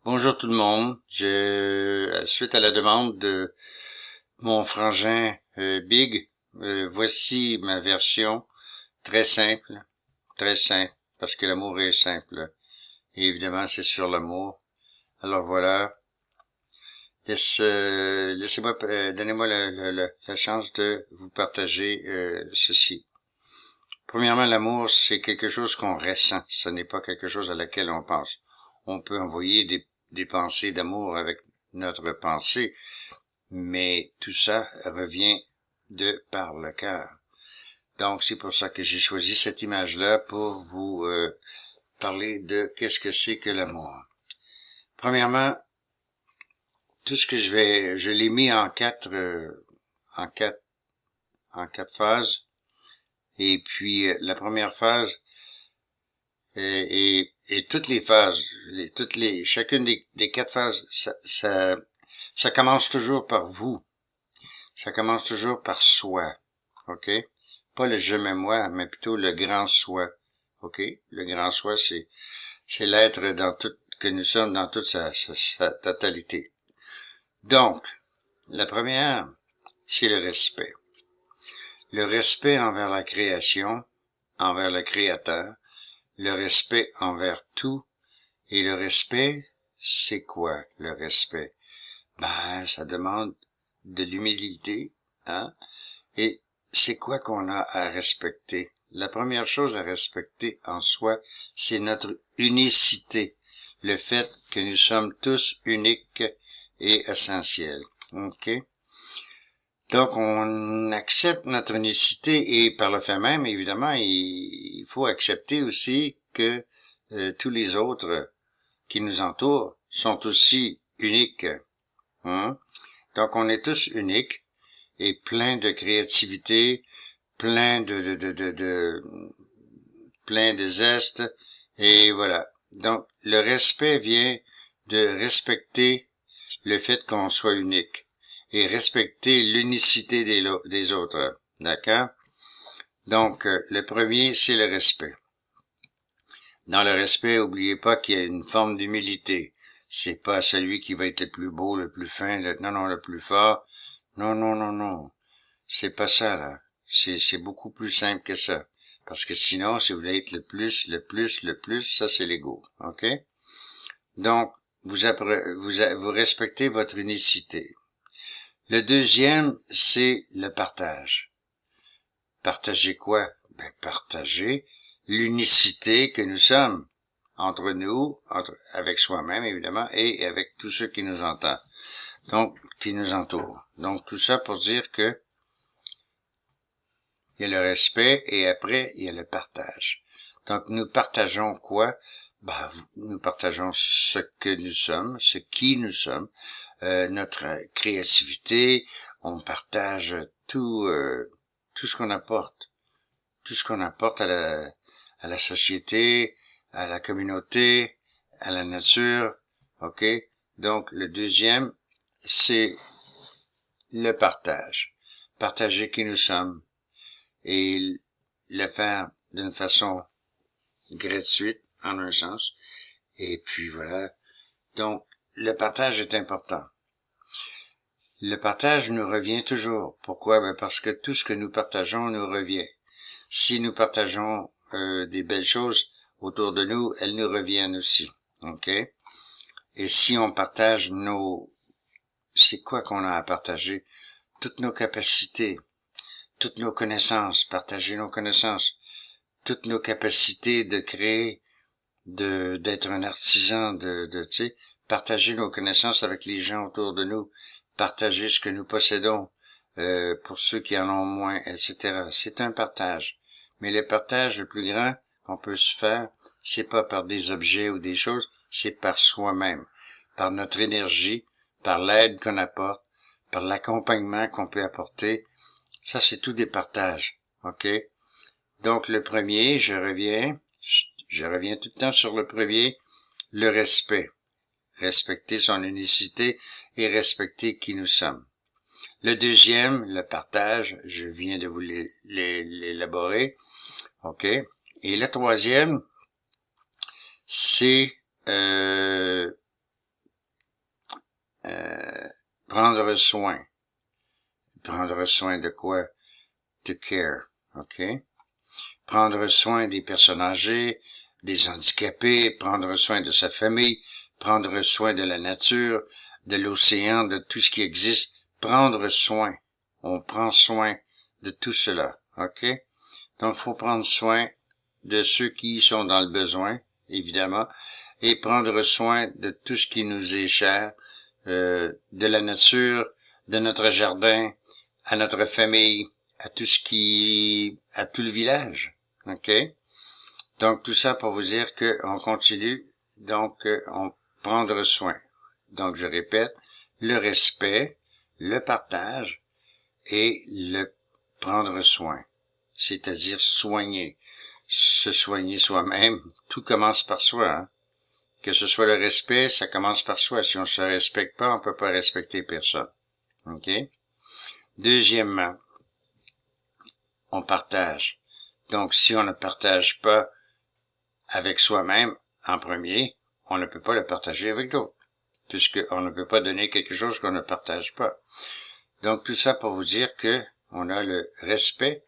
Bonjour tout le monde. Suite à la demande de mon frangin Big, voici ma version très simple, parce que l'amour est simple. Et évidemment, c'est sur l'amour. Alors voilà. Donnez-moi la chance de vous partager ceci. Premièrement, l'amour, c'est quelque chose qu'on ressent. Ce n'est pas quelque chose à laquelle on pense. On peut envoyer des pensées d'amour avec notre pensée, mais tout ça revient de par le cœur. Donc, c'est pour ça que j'ai choisi cette image-là pour vous parler de qu'est-ce que c'est que l'amour. Premièrement, tout ce que je l'ai mis en quatre phases. Et puis, la première phase, et toutes les phases, chacune des quatre phases, ça commence toujours par vous. Ça commence toujours par soi. OK? Pas le je mais moi, mais plutôt le grand soi. OK? Le grand soi, c'est l'être que nous sommes dans toute sa totalité. Donc, la première, c'est le respect. Le respect envers la création, envers le créateur, le respect envers tout, et le respect, c'est quoi le respect? Ben, ça demande de l'humilité, hein? Et c'est quoi qu'on a à respecter? La première chose à respecter en soi, c'est notre unicité. Le fait que nous sommes tous uniques et essentiels. OK? Donc, on accepte notre unicité et par le fait même, évidemment, il faut accepter aussi que tous les autres qui nous entourent sont aussi uniques. Hein? Donc, on est tous uniques et plein de créativité, plein plein de zeste, et voilà. Donc, le respect vient de respecter le fait qu'on soit unique et respecter l'unicité des autres. D'accord? Donc, le premier, c'est le respect. Dans le respect, oubliez pas qu'il y a une forme d'humilité. C'est pas celui qui va être le plus beau, le plus fin, le plus fort. Non, non, non, non. C'est pas ça, là. C'est beaucoup plus simple que ça. Parce que sinon, si vous voulez être le plus, ça c'est l'ego. OK? Donc, vous respectez votre unicité. Le deuxième, c'est le partage. Partager quoi? Ben, partager l'unicité que nous sommes entre nous, avec soi-même évidemment, et avec tous ceux qui nous entendent. Donc, qui nous entourent. Donc, tout ça pour dire que il y a le respect et après, il y a le partage. Donc, nous partageons quoi? Ben, nous partageons ce que nous sommes, ce qui nous sommes, notre créativité, on partage tout ce qu'on apporte. Tout ce qu'on apporte à la société, à la communauté, à la nature. OK? Donc, le deuxième, c'est le partage. Partager qui nous sommes et le faire d'une façon gratuite, en un sens. Et puis voilà. Donc, le partage est important. Le partage nous revient toujours. Pourquoi? Ben parce que tout ce que nous partageons nous revient. Si nous partageons des belles choses autour de nous, elles nous reviennent aussi. OK? Et si on partage c'est quoi qu'on a à partager? Toutes nos capacités, toutes nos connaissances, partager nos connaissances, toutes nos capacités de créer, d'être un artisan, tu sais, partager nos connaissances avec les gens autour de nous, partager ce que nous possédons, pour ceux qui en ont moins, etc. C'est un partage. Mais le partage le plus grand qu'on peut se faire, c'est pas par des objets ou des choses, c'est par soi-même, par notre énergie, par l'aide qu'on apporte, par l'accompagnement qu'on peut apporter. Ça, c'est tout des partages. OK? Donc, le premier, je reviens tout le temps sur le premier, le respect. Respecter son unicité et respecter qui nous sommes. Le deuxième, le partage, je viens de vous l'élaborer. OK? Et le troisième, c'est prendre soin. Prendre soin de quoi? To care, ok? Prendre soin des personnes âgées, des handicapés, prendre soin de sa famille, prendre soin de la nature, de l'océan, de tout ce qui existe. Prendre soin. On prend soin de tout cela, ok? Donc, il faut prendre soin de ceux qui sont dans le besoin, évidemment, et prendre soin de tout ce qui nous est cher, de la nature, de notre jardin, à notre famille, à tout le village, ok? Donc, tout ça pour vous dire qu'on continue, donc, on prendre soin. Donc, je répète, le respect, le partage et le prendre soin, c'est-à-dire soigner. Se soigner soi-même, tout commence par soi, hein? Que ce soit le respect, ça commence par soi. Si on se respecte pas, on peut pas respecter personne. OK? Deuxièmement, on partage. Donc, si on ne partage pas avec soi-même en premier, on ne peut pas le partager avec d'autres, puisqu'on ne peut pas donner quelque chose qu'on ne partage pas. Donc, tout ça pour vous dire que on a le respect,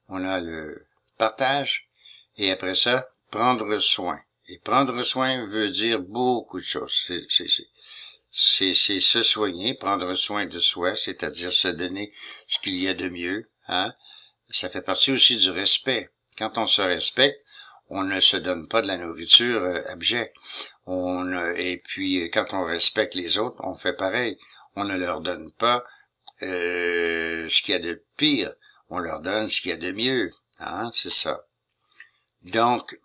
on a le partage, et après ça, prendre soin. Et prendre soin veut dire beaucoup de choses. C'est se soigner, prendre soin de soi, c'est-à-dire se donner ce qu'il y a de mieux, hein. Ça fait partie aussi du respect. Quand on se respecte, on ne se donne pas de la nourriture abjecte. Et puis, quand on respecte les autres, on fait pareil. On ne leur donne pas ce qu'il y a de pire. On leur donne ce qu'il y a de mieux. Hein, c'est ça. Donc,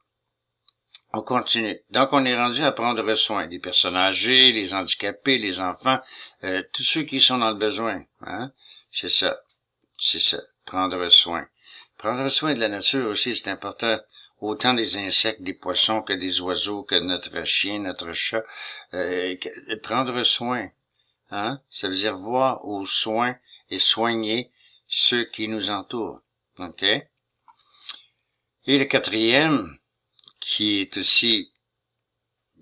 on continue. Donc, on est rendu à prendre soin des personnes âgées, les handicapés, les enfants, tous ceux qui sont dans le besoin. Hein? C'est ça. C'est ça. Prendre soin. Prendre soin de la nature aussi, c'est important. Autant des insectes, des poissons, que des oiseaux, que notre chien, notre chat. Prendre soin. Hein? Ça veut dire voir aux soins et soigner ceux qui nous entourent. OK? Et le quatrième, qui est aussi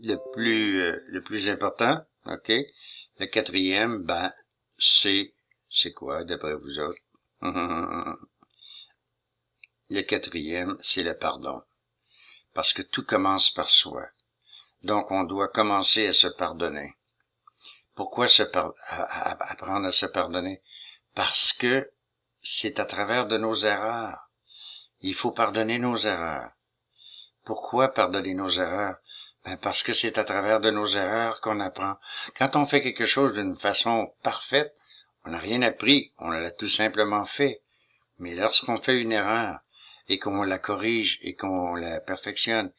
le plus important, OK? Le quatrième, c'est quoi, d'après vous autres? Le quatrième, c'est le pardon. Parce que tout commence par soi. Donc, on doit commencer à se pardonner. Pourquoi apprendre à se pardonner? Parce que c'est à travers de nos erreurs. Il faut pardonner nos erreurs. Pourquoi pardonner nos erreurs? Parce que c'est à travers de nos erreurs qu'on apprend. Quand on fait quelque chose d'une façon parfaite, on n'a rien appris, on l'a tout simplement fait. Mais lorsqu'on fait une erreur et qu'on la corrige et qu'on la perfectionne,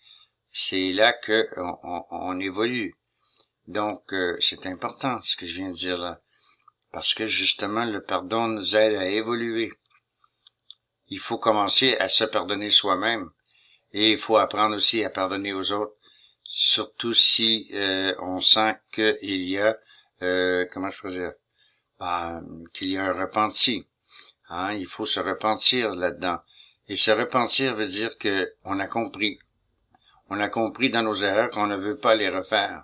c'est là que on évolue. Donc, c'est important ce que je viens de dire là, parce que justement, le pardon nous aide à évoluer. Il faut commencer à se pardonner soi-même. Et il faut apprendre aussi à pardonner aux autres, surtout si on sent qu'il y a, comment je peux dire, qu'il y a un repenti. Hein? Il faut se repentir là-dedans. Et se repentir veut dire que on a compris. On a compris dans nos erreurs qu'on ne veut pas les refaire.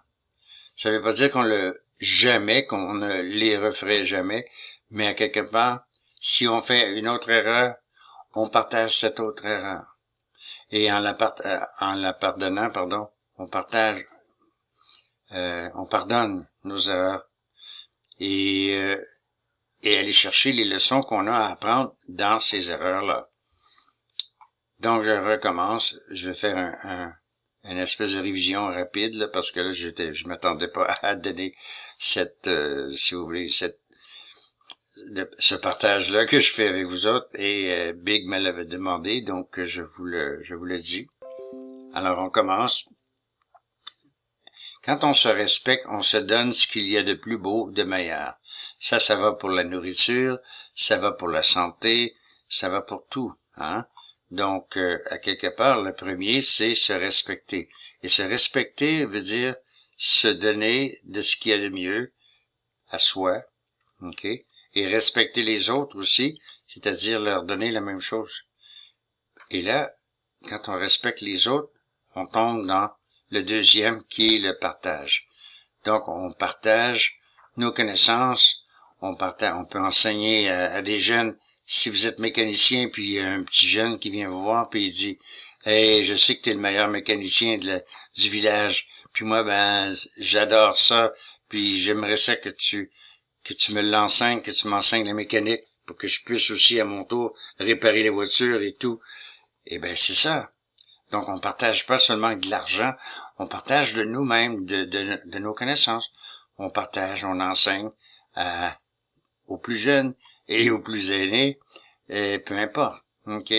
Ça veut pas dire qu'on ne les referait jamais, mais à quelque part, si on fait une autre erreur, on partage cette autre erreur. Et en la pardonnant, on pardonne nos erreurs et aller chercher les leçons qu'on a à apprendre dans ces erreurs-là. Donc, je recommence. Je vais faire une espèce de révision rapide, là, parce que là, je m'attendais pas à donner cette, si vous voulez, ce partage-là que je fais avec vous autres, et Big me l'avait demandé, donc je vous le dis. Alors, on commence. Quand on se respecte, on se donne ce qu'il y a de plus beau, de meilleur. Ça va pour la nourriture, ça va pour la santé, ça va pour tout, hein. Donc, à quelque part, le premier, c'est se respecter. Et se respecter veut dire se donner de ce qu'il y a de mieux à soi, ok? Et respecter les autres aussi, c'est-à-dire leur donner la même chose. Et là, quand on respecte les autres, on tombe dans le deuxième qui est le partage. Donc, on partage nos connaissances. On peut enseigner à des jeunes. Si vous êtes mécanicien, puis il y a un petit jeune qui vient vous voir, puis il dit « Hey, je sais que tu es le meilleur mécanicien du village. Puis moi, ben, j'adore ça. Puis j'aimerais ça que tu me l'enseignes, que tu m'enseignes la mécanique pour que je puisse aussi, à mon tour, réparer les voitures et tout. » Eh ben, c'est ça. Donc, on partage pas seulement de l'argent, on partage de nous-mêmes, de nos connaissances. On partage, on enseigne aux plus jeunes et aux plus aînés, peu importe. OK?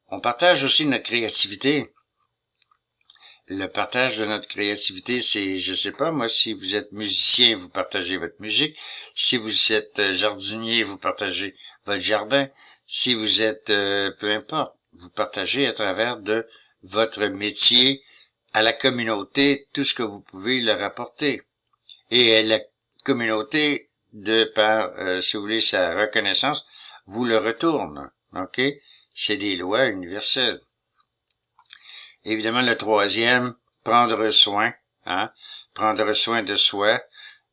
On partage aussi notre créativité. Le partage de notre créativité, c'est, je sais pas, moi, si vous êtes musicien, vous partagez votre musique. Si vous êtes jardinier, vous partagez votre jardin. Si vous êtes, peu importe, vous partagez à travers de votre métier à la communauté tout ce que vous pouvez leur apporter. Et la communauté, de par, si vous voulez, sa reconnaissance, vous le retourne. OK? C'est des lois universelles. Évidemment, le troisième, prendre soin, prendre soin de soi,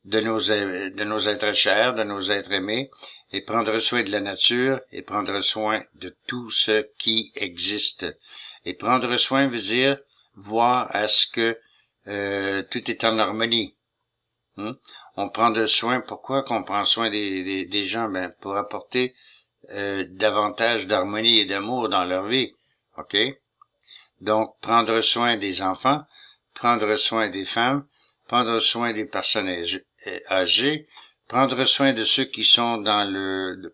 de nos êtres chers, de nos êtres aimés, et prendre soin de la nature, et prendre soin de tout ce qui existe. Et prendre soin veut dire voir à ce que tout est en harmonie. On prend de soin, pourquoi qu'on prend soin des gens? Ben, pour apporter davantage d'harmonie et d'amour dans leur vie. OK? Donc, prendre soin des enfants, prendre soin des femmes, prendre soin des personnes âgées, prendre soin de ceux qui sont dans le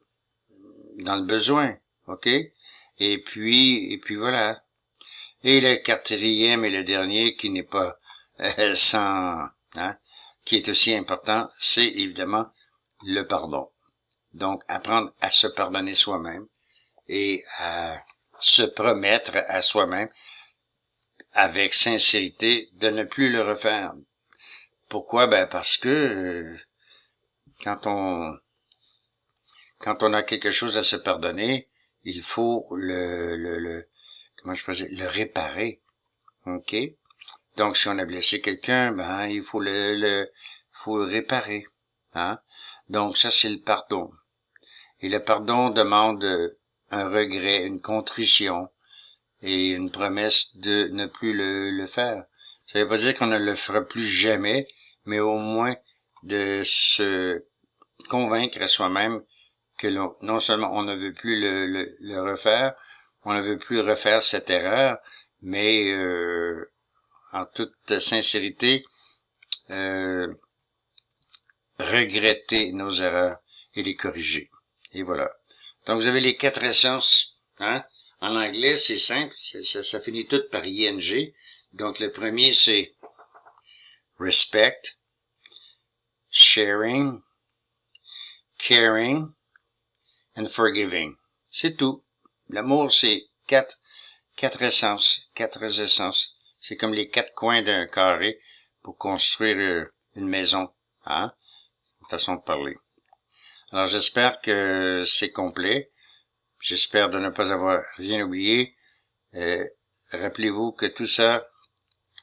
besoin, OK? Et puis voilà. Et le quatrième et le dernier, qui n'est pas sans, qui est aussi important, c'est évidemment le pardon. Donc, apprendre à se pardonner soi-même et à se promettre à soi-même avec sincérité de ne plus le refaire. Pourquoi? Ben parce que quand on a quelque chose à se pardonner, il faut comment je peux dire, le réparer. OK? Donc si on a blessé quelqu'un, ben il faut faut le réparer. Donc ça c'est le pardon. Et le pardon demande un regret, une contrition et une promesse de ne plus le faire. Ça veut pas dire qu'on ne le fera plus jamais, mais au moins de se convaincre à soi-même que non seulement on ne veut plus le refaire, on ne veut plus refaire cette erreur, mais en toute sincérité, regretter nos erreurs et les corriger. Et voilà. Donc vous avez les 4 essences, En anglais, c'est simple, ça finit tout par ing. Donc le premier, c'est respect, sharing, caring, and forgiving. C'est tout. L'amour, c'est quatre essences. C'est comme les 4 coins d'un carré pour construire une maison, une façon de parler. Alors j'espère que c'est complet. J'espère de ne pas avoir rien oublié. Rappelez-vous que tout ça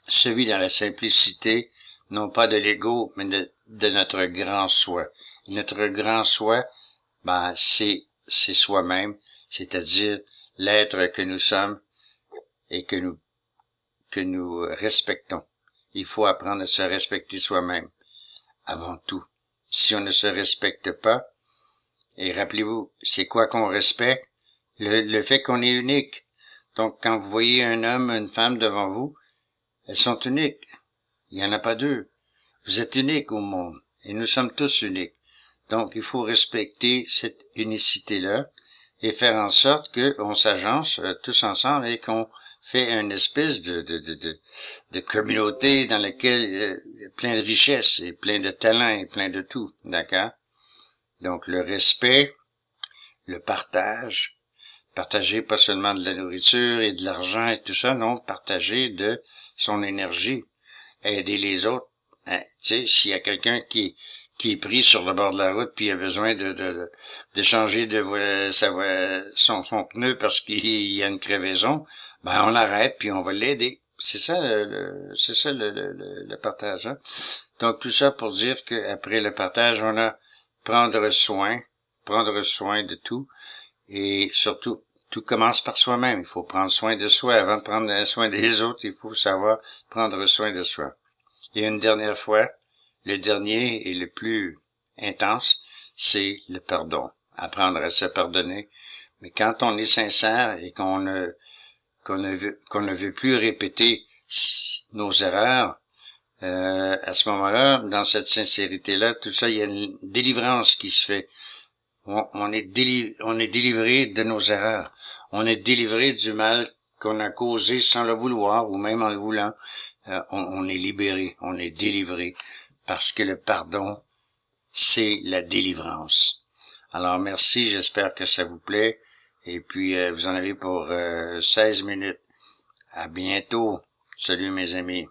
se vit dans la simplicité, non pas de l'ego, mais de notre grand soi. Notre grand soi, ben, c'est soi-même, c'est-à-dire l'être que nous sommes et que nous respectons. Il faut apprendre à se respecter soi-même, avant tout. Si on ne se respecte pas, et rappelez-vous, c'est quoi qu'on respecte? Le fait qu'on est unique. Donc, quand vous voyez un homme, une femme devant vous, elles sont uniques. Il n'y en a pas deux. Vous êtes uniques au monde. Et nous sommes tous uniques. Donc, il faut respecter cette unicité-là et faire en sorte qu'on s'agence tous ensemble et qu'on fait une espèce de communauté dans laquelle il y a plein de richesses et plein de talents et plein de tout. D'accord? Donc, le respect, le partage pas seulement de la nourriture et de l'argent et tout ça, non, partager de son énergie, aider les autres. Tu sais, s'il y a quelqu'un qui est pris sur le bord de la route puis il a besoin de changer son pneu parce qu'il y a une crevaison, ben on l'arrête puis on va l'aider. C'est ça le partage. Hein? Donc tout ça pour dire qu'après le partage, on a prendre soin de tout, et surtout, tout commence par soi-même. Il faut prendre soin de soi. Avant de prendre soin des autres, il faut savoir prendre soin de soi. Et une dernière fois, le dernier et le plus intense, c'est le pardon. Apprendre à se pardonner. Mais quand on est sincère et qu'on ne veut plus répéter nos erreurs, à ce moment-là, dans cette sincérité-là, tout ça, il y a une délivrance qui se fait. On est délivré de nos erreurs. On est délivré du mal qu'on a causé sans le vouloir ou même en le voulant. On est libéré, on est délivré parce que le pardon, c'est la délivrance. Alors merci, j'espère que ça vous plaît. Et puis vous en avez pour 16 minutes. À bientôt. Salut mes amis.